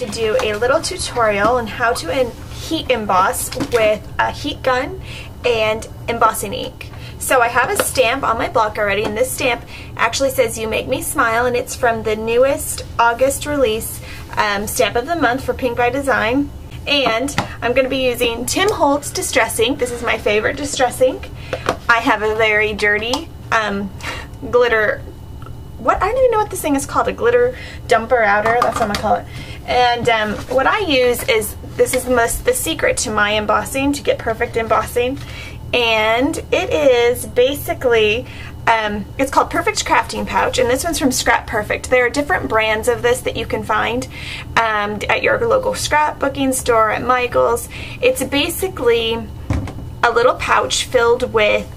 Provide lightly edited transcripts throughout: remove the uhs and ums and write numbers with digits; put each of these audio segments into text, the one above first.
to do a little tutorial on how to heat emboss with a heat gun and embossing ink. So I have a stamp on my block already, and this stamp actually says "You Make Me Smile," and it's from the newest August release Stamp of the Month for Pink by Design. And I'm going to be using Tim Holtz Distress Ink. This is my favorite distress ink. I have a very dirty glitter, I don't even know what this thing is called, a glitter dumper outer, that's what I'm going to call it. And what I use is, this is the secret to my embossing, to get perfect embossing. And it is basically, it's called Perfect Crafting Pouch, and this one's from Scrap Perfect. There are different brands of this that you can find at your local scrapbooking store, at Michael's. It's basically a little pouch filled with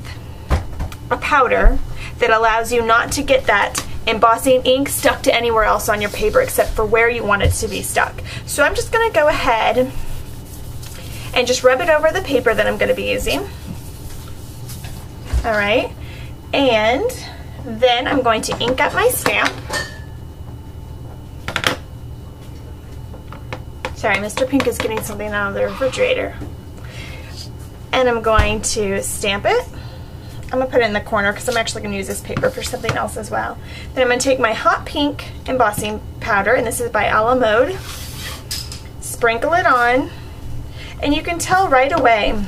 a powder that allows you not to get that embossing ink stuck to anywhere else on your paper except for where you want it to be stuck. So I'm just going to go ahead and just rub it over the paper that I'm going to be using. Alright, and then I'm going to ink up my stamp. Sorry, Mr. Pink is getting something out of the refrigerator. And I'm going to stamp it. I'm going to put it in the corner because I'm actually going to use this paper for something else as well. Then I'm going to take my hot pink embossing powder, and this is by a la Mode. Sprinkle it on, and you can tell right away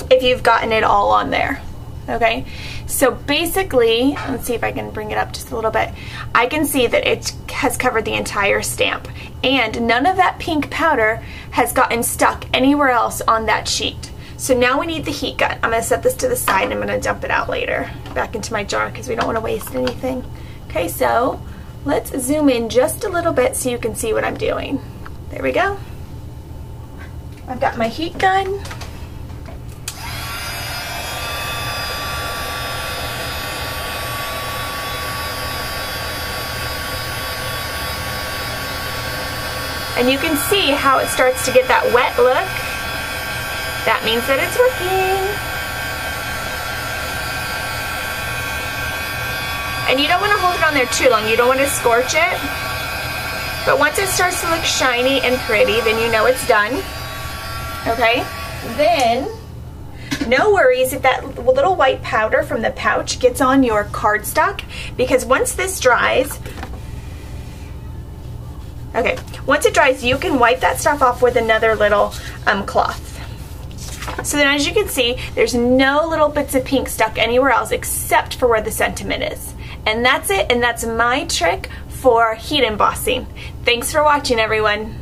if you've gotten it all on there. Okay, so basically, let's see if I can bring it up just a little bit. I can see that it has covered the entire stamp, and none of that pink powder has gotten stuck anywhere else on that sheet. So now we need the heat gun. I'm going to set this to the side and I'm going to dump it out later back into my jar because we don't want to waste anything. Okay, so let's zoom in just a little bit so you can see what I'm doing. There we go. I've got my heat gun. And you can see how it starts to get that wet look. That means that it's working. And you don't want to hold it on there too long. You don't want to scorch it. But once it starts to look shiny and pretty, then you know it's done. Okay? Then, no worries if that little white powder from the pouch gets on your cardstock, because once this dries, okay, once it dries, you can wipe that stuff off with another little cloth. So then, as you can see, there's no little bits of pink stuck anywhere else except for where the sentiment is. And that's it, and that's my trick for heat embossing. Thanks for watching, everyone.